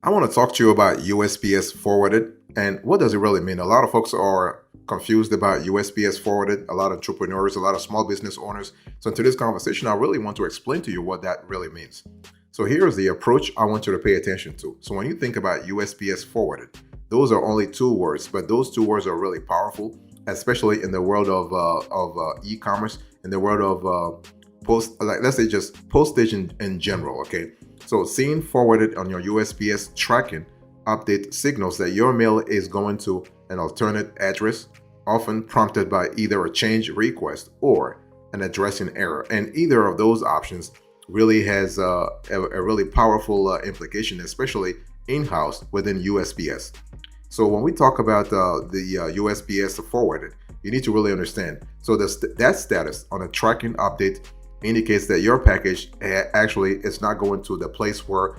I want to talk to you about USPS forwarded and what does it really mean? A lot of folks are confused about USPS forwarded, a lot of entrepreneurs, a lot of small business owners. So in today's conversation, I really want to explain to you what that really means. So here's the approach I want you to pay attention to. So when you think about USPS forwarded, those are only two words, but those two words are really powerful, especially in the world of e-commerce, in the world of post, like let's say just postage in general. Okay, so seeing forwarded on your USPS tracking update signals that your mail is going to an alternate address, often prompted by either a change request or an addressing error. And either of those options really has a really powerful implication, especially in-house within USPS. So when we talk about the USPS forwarded, you need to really understand. So that status on a tracking update indicates that your package actually is not going to the place where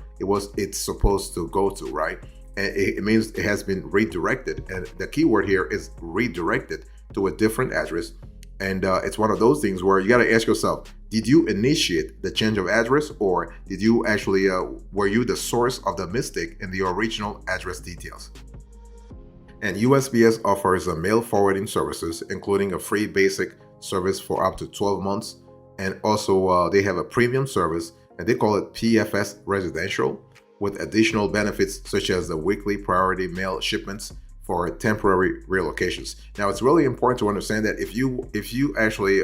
it's supposed to go to, right? And it means it has been redirected, and the key word here is redirected to a different address. And it's one of those things where you got to ask yourself, did you initiate the change of address, or did you actually were you the source of the mistake in the original address details? And USPS offers a mail forwarding services, including a free basic service for up to 12 months. And also, they have a premium service, and they call it PFS Residential, with additional benefits such as the weekly priority mail shipments for temporary relocations. Now, it's really important to understand that if you actually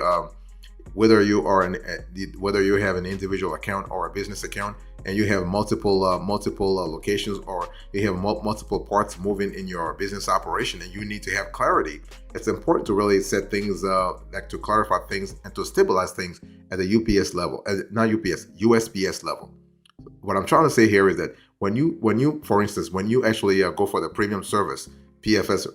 whether you have an individual account or a business account, and you have multiple locations, or you have multiple parts moving in your business operation, and you need to have clarity, it's important to really set things like to clarify things and to stabilize things at the UPS level, not UPS, USPS level. What I'm trying to say here is that when you for instance, when you actually go for the premium service, PFS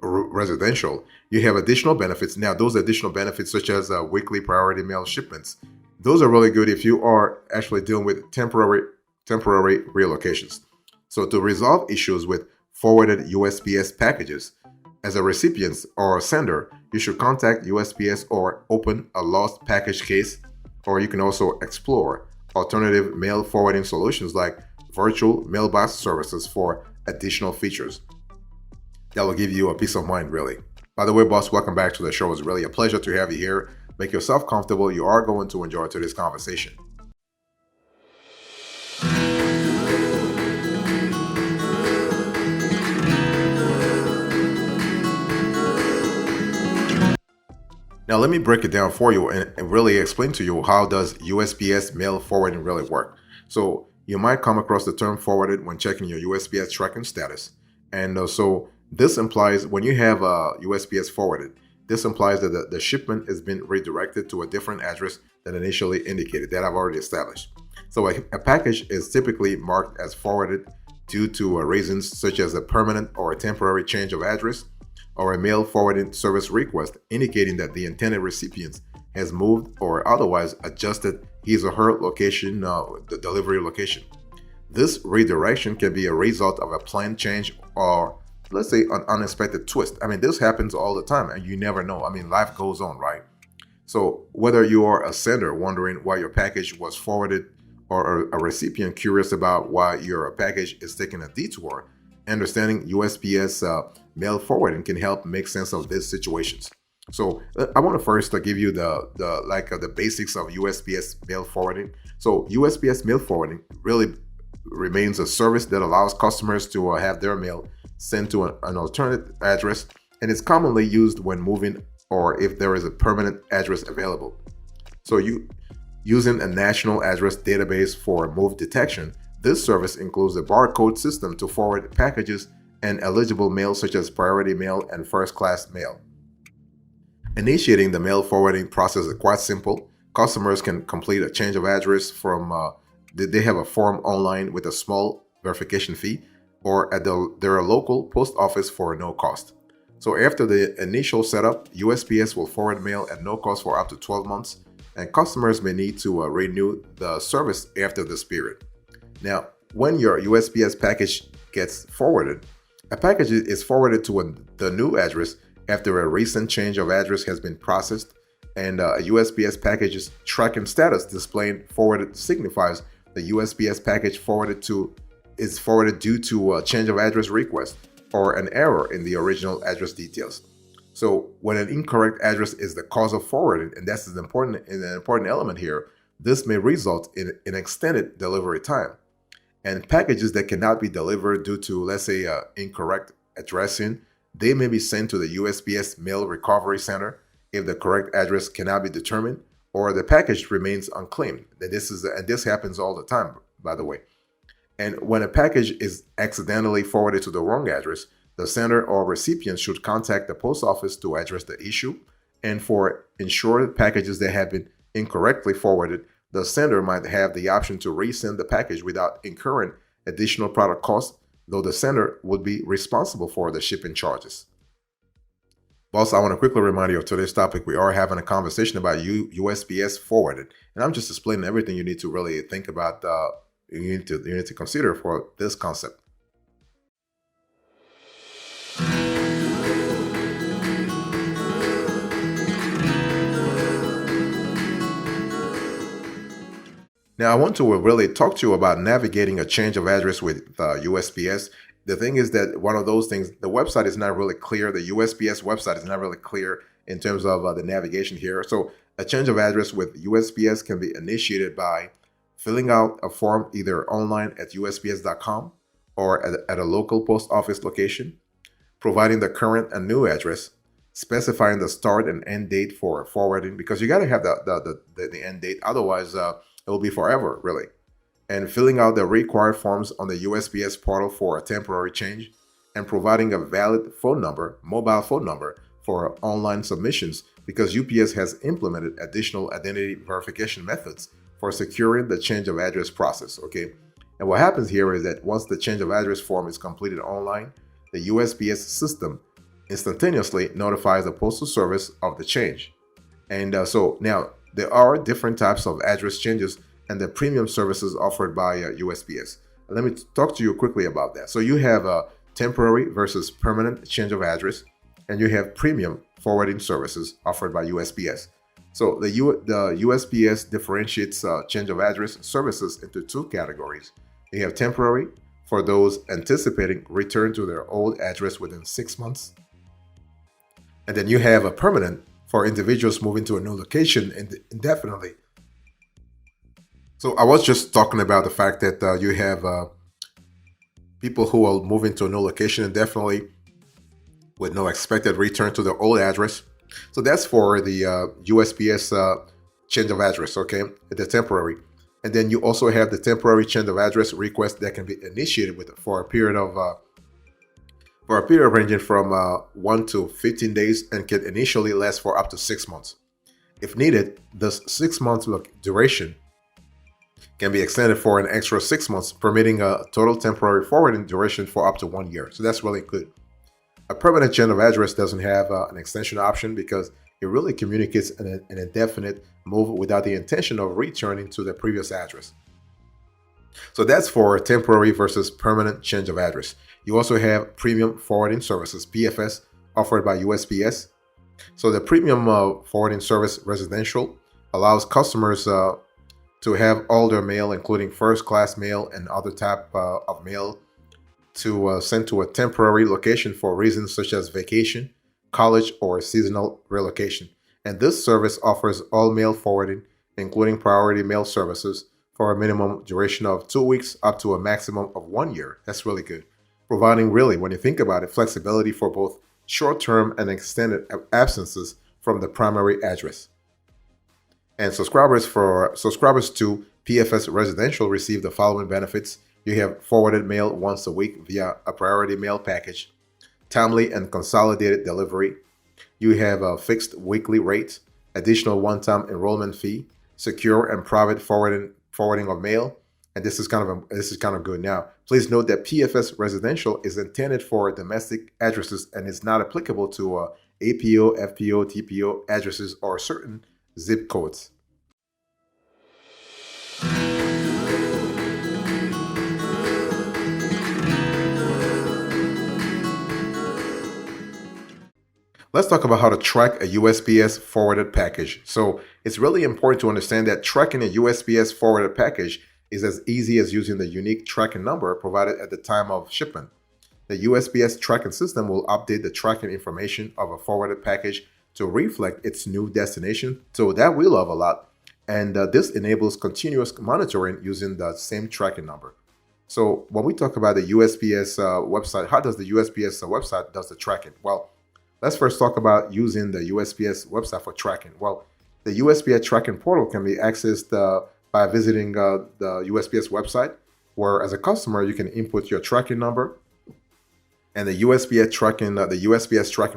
residential, you have additional benefits. Now, those additional benefits, such as weekly priority mail shipments, those are really good if you are actually dealing with temporary relocations. So to resolve issues with forwarded USPS packages, as a recipient or a sender, you should contact USPS or open a lost package case, or you can also explore alternative mail forwarding solutions like virtual mailbox services for additional features that will give you a peace of mind, really. By the way, boss, welcome back to the show. It's really a pleasure to have you here. Make yourself comfortable. You are going to enjoy today's conversation. Now, let me break it down for you and really explain to you how does USPS mail forwarding really work. So you might come across the term forwarded when checking your USPS tracking status. And so this implies when you have a USPS forwarded, this implies that the shipment has been redirected to a different address than initially indicated, that I've already established. So a package is typically marked as forwarded due to reasons such as a permanent or a temporary change of address, or a mail forwarding service request indicating that the intended recipient has moved or otherwise adjusted his or her location, the delivery location. This redirection can be a result of a planned change, or let's say an unexpected twist. I mean, this happens all the time and you never know. I mean, life goes on, right? So whether you are a sender wondering why your package was forwarded, or a recipient curious about why your package is taking a detour, understanding USPS mail forwarding can help make sense of these situations. So I want to first give you the basics of USPS mail forwarding. So USPS mail forwarding really remains a service that allows customers to have their mail sent to an alternate address, and it's commonly used when moving or if there is a permanent address available. So using a national address database for move detection, this service includes a barcode system to forward packages and eligible mail such as priority mail and first class mail. Initiating the mail forwarding process is quite simple. Customers can complete a change of address from they have a form online with a small verification fee, or at their local post office for no cost. So after the initial setup, USPS will forward mail at no cost for up to 12 months, and customers may need to renew the service after this period. Now, when your USPS package gets forwarded, a package is forwarded to the new address after a recent change of address has been processed, and a USPS package's tracking status displaying forwarded signifies the USPS package forwarded to is forwarded due to a change of address request or an error in the original address details. So when an incorrect address is the cause of forwarding, and that's an important element here, this may result in an extended delivery time. And packages that cannot be delivered due to, let's say, incorrect addressing, they may be sent to the USPS Mail Recovery Center if the correct address cannot be determined or the package remains unclaimed. And this happens all the time, by the way. And when a package is accidentally forwarded to the wrong address, the sender or recipient should contact the post office to address the issue. And for insured packages that have been incorrectly forwarded, the sender might have the option to resend the package without incurring additional product costs, though the sender would be responsible for the shipping charges. Boss, I want to quickly remind you of today's topic. We are having a conversation about USPS forwarded, and I'm just explaining everything you need to really think about. You need to consider for this concept. Now, I want to really talk to you about navigating a change of address with USPS. The thing is that one of those things, the website is not really clear. The USPS website is not really clear in terms of the navigation here. So a change of address with USPS can be initiated by filling out a form either online at usps.com or at a local post office location, providing the current and new address, specifying the start and end date for forwarding, because you got to have the end date. Otherwise, it will be forever, really. And filling out the required forms on the USPS portal for a temporary change, and providing a valid phone number, mobile phone number, for online submissions, because UPS has implemented additional identity verification methods for securing the change of address process, okay? And what happens here is that once the change of address form is completed online, the USPS system instantaneously notifies the Postal Service of the change. And so now, there are different types of address changes and the premium services offered by USPS. Let me talk to you quickly about that. So you have a temporary versus permanent change of address, and you have premium forwarding services offered by USPS. So the USPS differentiates change of address services into two categories. You have temporary for those anticipating return to their old address within 6 months. And then you have a permanent for individuals moving to a new location indefinitely. So I was just talking about the fact that you have people who are moving to a new location indefinitely with no expected return to their old address. So that's for the USPS change of address, okay, the temporary. And then you also have the temporary change of address request that can be initiated for a period ranging from 1 to 15 days and can initially last for up to 6 months. If needed, this 6 month duration can be extended for an extra 6 months, permitting a total temporary forwarding duration for up to 1 year. So that's really good. A permanent change of address doesn't have an extension option because it really communicates an indefinite move without the intention of returning to the previous address. So that's for temporary versus permanent change of address. You also have premium forwarding services, PFS, offered by USPS. So the premium forwarding service residential allows customers to have all their mail, including first-class mail and other type of mail, to send to a temporary location for reasons such as vacation, college, or seasonal relocation. And this service offers all mail forwarding, including priority mail services, for a minimum duration of 2 weeks up to a maximum of 1 year. That's really good. Providing really, when you think about it, flexibility for both short-term and extended absences from the primary address. And subscribers to PFS Residential receive the following benefits. You have forwarded mail once a week via a priority mail package, timely and consolidated delivery. You have a fixed weekly rate, additional one-time enrollment fee, secure and private forwarding of mail, and this is kind of good. Now, please note that PFS Residential is intended for domestic addresses and is not applicable to APO, FPO, TPO addresses or certain zip codes. Let's talk about how to track a USPS forwarded package. So it's really important to understand that tracking a USPS forwarded package is as easy as using the unique tracking number provided at the time of shipment. The USPS tracking system will update the tracking information of a forwarded package to reflect its new destination. So that we love a lot. And this enables continuous monitoring using the same tracking number. So when we talk about the USPS website, how does the USPS website does the tracking? Well, let's first talk about using the USPS website for tracking. Well, the USPS tracking portal can be accessed by visiting the USPS website, where as a customer, you can input your tracking number. And the USPS tracking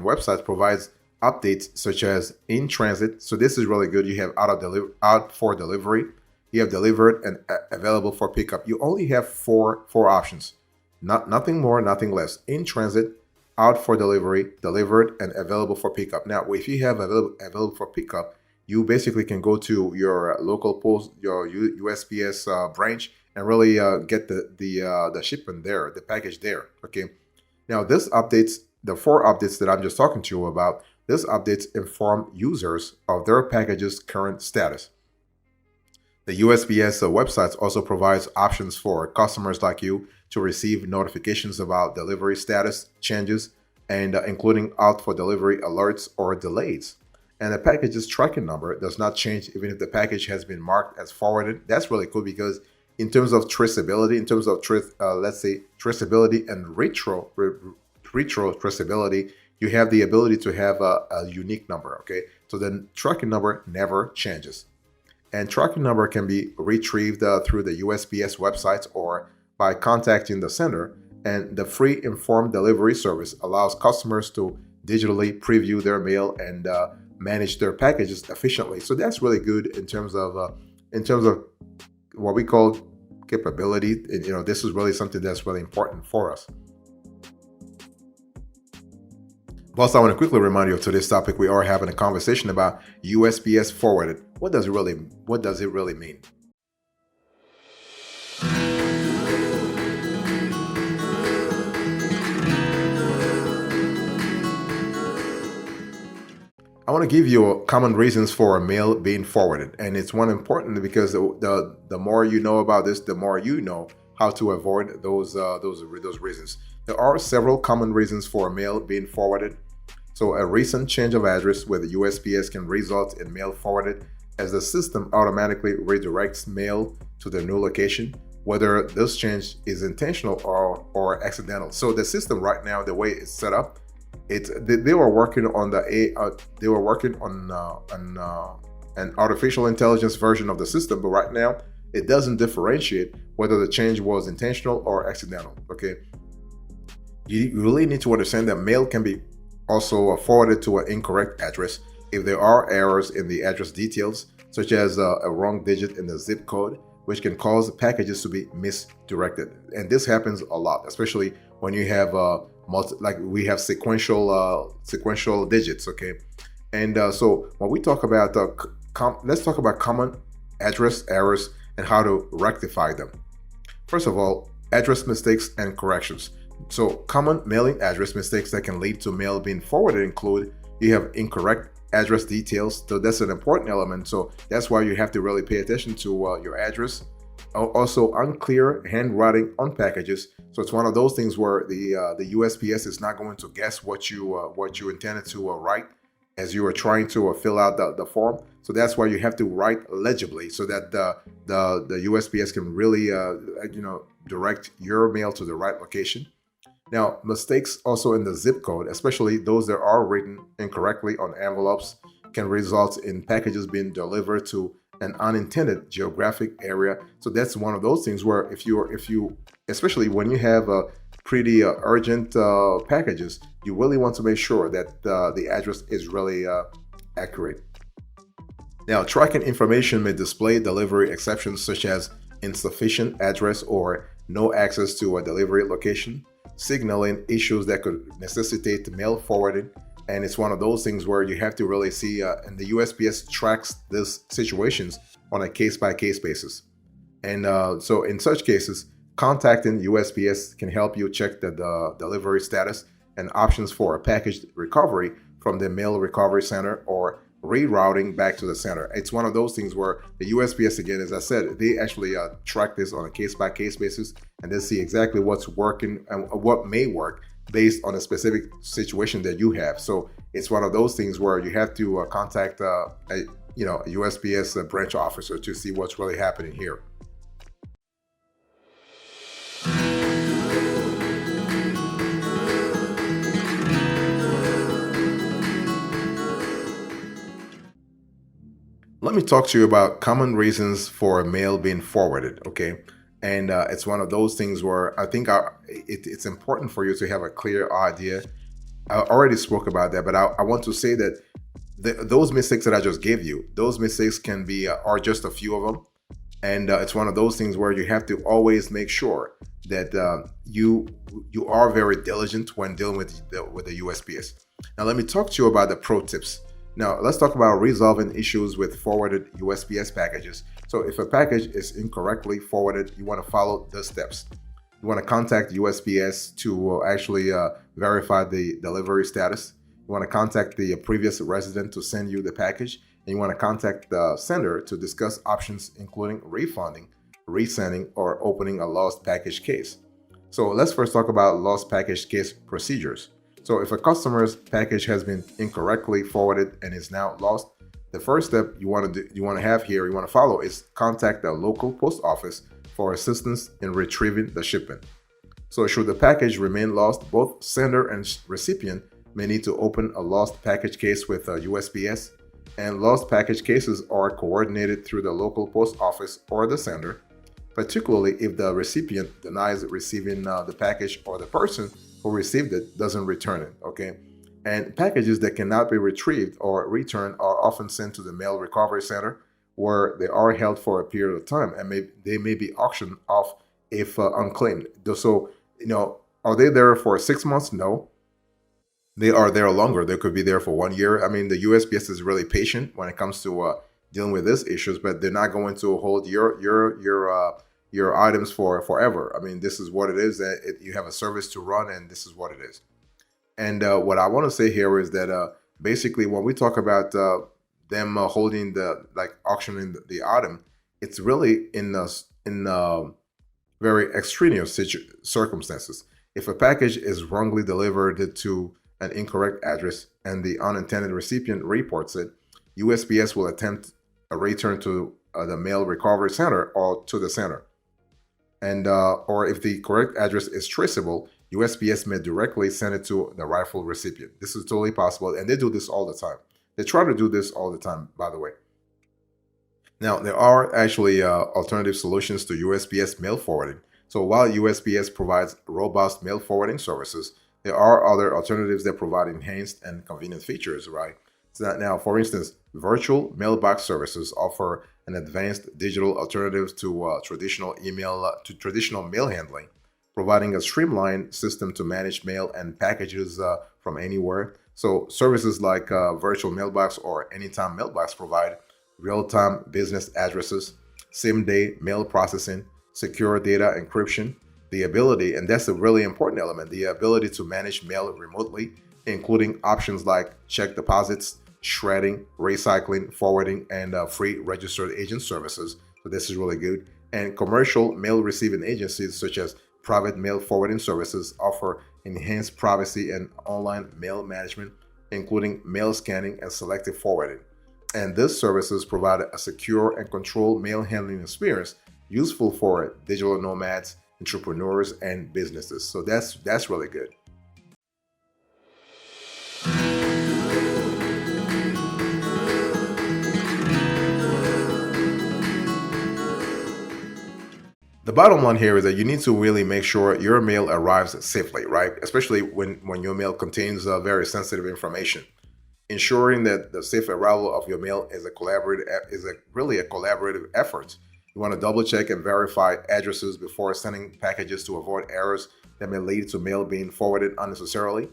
website provides updates such as in transit. So this is really good. You have out for delivery, you have delivered and available for pickup. You only have four options, nothing more, nothing less. In transit, out for delivery, delivered, and available for pickup. Now, if you have available for pickup, you basically can go to your local post, your USPS branch, and really get the shipment there, the package there. Okay. Now, this updates the four updates that I'm just talking to you about. This updates inform users of their package's current status. The USPS website also provides options for customers like you to receive notifications about delivery status changes and including out for delivery alerts or delays. And the package's tracking number does not change even if the package has been marked as forwarded. That's really cool because in terms of traceability, in terms of let's say traceability and retro traceability, you have the ability to have a unique number. Okay, so the tracking number never changes. And tracking number can be retrieved through the USPS website or by contacting the sender. And the free informed delivery service allows customers to digitally preview their mail and manage their packages efficiently. So that's really good in terms of what we call capability. And, this is really something that's really important for us. Plus, I want to quickly remind you of today's topic. We are having a conversation about USPS forwarded. What does it really mean? I want to give you common reasons for a mail being forwarded, and it's one important because the more you know about this, the more you know how to avoid those reasons. There are several common reasons for a mail being forwarded. So a recent change of address with the USPS can result in mail forwarded as the system automatically redirects mail to the new location, whether this change is intentional or accidental. So the system right now, the way it's set up, they were working on an artificial intelligence version of the system, but right now it doesn't differentiate whether the change was intentional or accidental. Okay, you really need to understand that mail can be also forwarded to an incorrect address if there are errors in the address details, such as a wrong digit in the zip code, which can cause packages to be misdirected. And this happens a lot, especially when you have we have sequential digits. Okay, and so when we talk about let's talk about common address errors and how to rectify them. First of all, address mistakes and corrections. So common mailing address mistakes that can lead to mail being forwarded include you have incorrect address details. So that's an important element. So that's why you have to really pay attention to your address. Also, unclear handwriting on packages. So it's one of those things where the USPS is not going to guess what you intended to write as you are trying to fill out the form. So that's why you have to write legibly so that the USPS can really direct your mail to the right location. Now, mistakes also in the zip code, especially those that are written incorrectly on envelopes, can result in packages being delivered to an unintended geographic area. So that's one of those things where if you especially when you have pretty urgent packages, you really want to make sure that the address is really accurate. Now, tracking information may display delivery exceptions such as insufficient address or no access to a delivery location, signaling issues that could necessitate mail forwarding. And it's one of those things where you have to really see, and the USPS tracks these situations on a case-by-case basis. And so in such cases, contacting USPS can help you check the delivery status and options for a package recovery from the mail recovery center or rerouting back to the center. It's one of those things where the USPS, again, as I said, they actually track this on a case-by-case basis, and they see exactly what's working and what may work based on a specific situation that you have. So it's one of those things where you have to contact a USPS branch officer to see what's really happening here. Let me talk to you about common reasons for a mail being forwarded, okay? And it's one of those things where I think it's important for you to have a clear idea. I already spoke about that, but I want to say that those mistakes that I just gave you, those mistakes can be are just a few of them, and it's one of those things where you have to always make sure that you are very diligent when dealing with the USPS. Now, let me talk to you about the pro tips. Now, let's talk about resolving issues with forwarded USPS packages. So if a package is incorrectly forwarded, you want to follow the steps. You want to contact USPS to actually verify the delivery status. You want to contact the previous resident to send you the package. And you want to contact the sender to discuss options, including refunding, resending, or opening a lost package case. So let's first talk about lost package case procedures. So if a customer's package has been incorrectly forwarded and is now lost, the first step you want to follow is contact the local post office for assistance in retrieving the shipment. So should the package remain lost, both sender and recipient may need to open a lost package case with USPS, and lost package cases are coordinated through the local post office or the sender, particularly if the recipient denies receiving the package or the person who received it doesn't return it, okay? And packages that cannot be retrieved or returned are often sent to the mail recovery center, where they are held for a period of time, and they may be auctioned off if unclaimed. So, are they there for 6 months? No. They are there longer. They could be there for 1 year. I mean, the USPS is really patient when it comes to dealing with these issues, but they're not going to hold your items for forever. I mean, this is what it is. That you have a service to run, and this is what it is. And what I want to say here is that basically, when we talk about them holding auctioning the item, it's really in very extraneous circumstances. If a package is wrongly delivered to an incorrect address and the unintended recipient reports it, USPS will attempt a return to the mail recovery center or to the center. And or if the correct address is traceable, USPS may directly send it to the rightful recipient. This is totally possible, and they do this all the time. They try to do this all the time, by the way. Now, there are actually alternative solutions to USPS mail forwarding. So while USPS provides robust mail forwarding services, there are other alternatives that provide enhanced and convenient features, right? So now, for instance, virtual mailbox services offer an advanced digital alternative to traditional mail handling, providing a streamlined system to manage mail and packages from anywhere. So services like virtual mailbox or anytime mailbox provide real-time business addresses, same-day mail processing, secure data encryption, the ability, and that's a really important element, the ability to manage mail remotely, including options like check deposits, shredding, recycling, forwarding, and free registered agent services. So this is really good. And commercial mail receiving agencies such as private mail forwarding services offer enhanced privacy and online mail management, including mail scanning and selective forwarding. And these services provide a secure and controlled mail handling experience useful for digital nomads, entrepreneurs, and businesses. So that's really good. The bottom line here is that you need to really make sure your mail arrives safely, right? Especially when your mail contains very sensitive information. Ensuring that the safe arrival of your mail is really a collaborative effort. You want to double check and verify addresses before sending packages to avoid errors that may lead to mail being forwarded unnecessarily.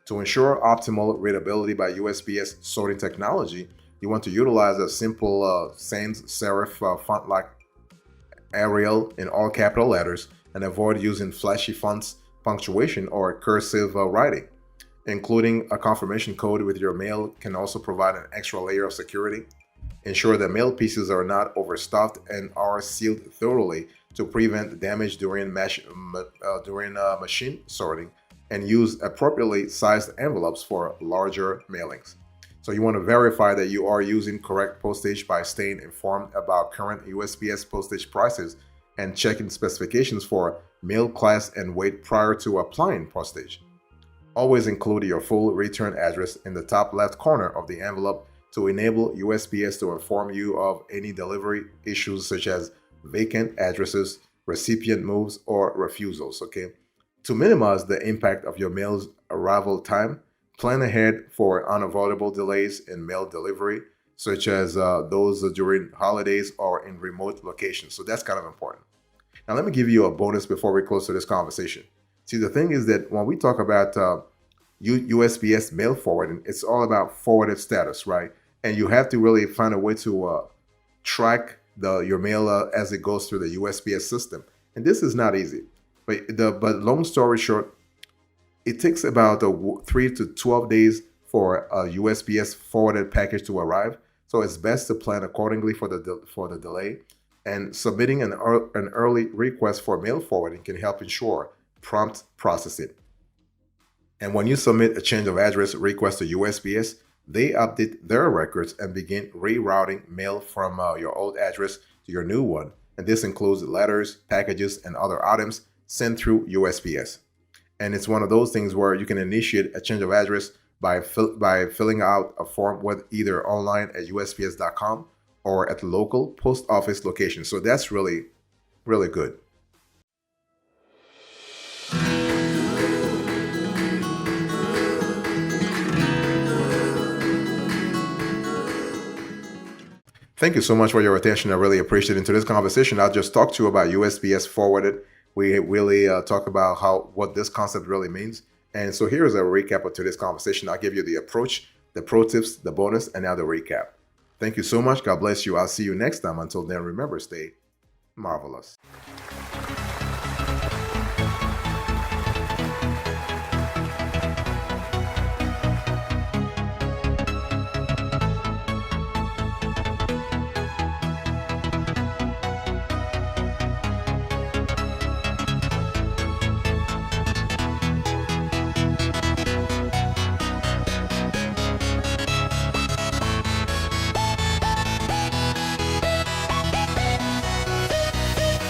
To ensure optimal readability by USPS sorting technology, you want to utilize a simple sans serif font like Arial in all capital letters and avoid using flashy fonts, punctuation, or cursive writing. Including a confirmation code with your mail can also provide an extra layer of security. Ensure that mail pieces are not overstuffed and are sealed thoroughly to prevent damage during machine sorting, and use appropriately sized envelopes for larger mailings. So you want to verify that you are using correct postage by staying informed about current USPS postage prices and checking specifications for mail class and weight prior to applying postage. Always include your full return address in the top left corner of the envelope to enable USPS to inform you of any delivery issues such as vacant addresses, recipient moves, or refusals. Okay. To minimize the impact of your mail's arrival time, plan ahead for unavoidable delays in mail delivery, such as those during holidays or in remote locations. So that's kind of important. Now, let me give you a bonus before we close to this conversation. See, the thing is that when we talk about USPS mail forwarding, it's all about forwarded status, right? And you have to really find a way to track your mail as it goes through the USPS system. And this is not easy. But long story short, it takes about 3 to 12 days for a USPS forwarded package to arrive. So it's best to plan accordingly for the delay. And submitting an early request for mail forwarding can help ensure prompt processing. And when you submit a change of address request to USPS, they update their records and begin rerouting mail from your old address to your new one. And this includes letters, packages, and other items sent through USPS. And it's one of those things where you can initiate a change of address by filling out a form with either online at USPS.com or at the local post office location. So that's really, really good. Thank you so much for your attention. I really appreciate it. In today's conversation, I'll just talk to you about USPS forwarded. We really talk about what this concept really means. And so here's a recap of today's conversation. I'll give you the approach, the pro tips, the bonus, and now the recap. Thank you so much. God bless you. I'll see you next time. Until then, remember, stay marvelous.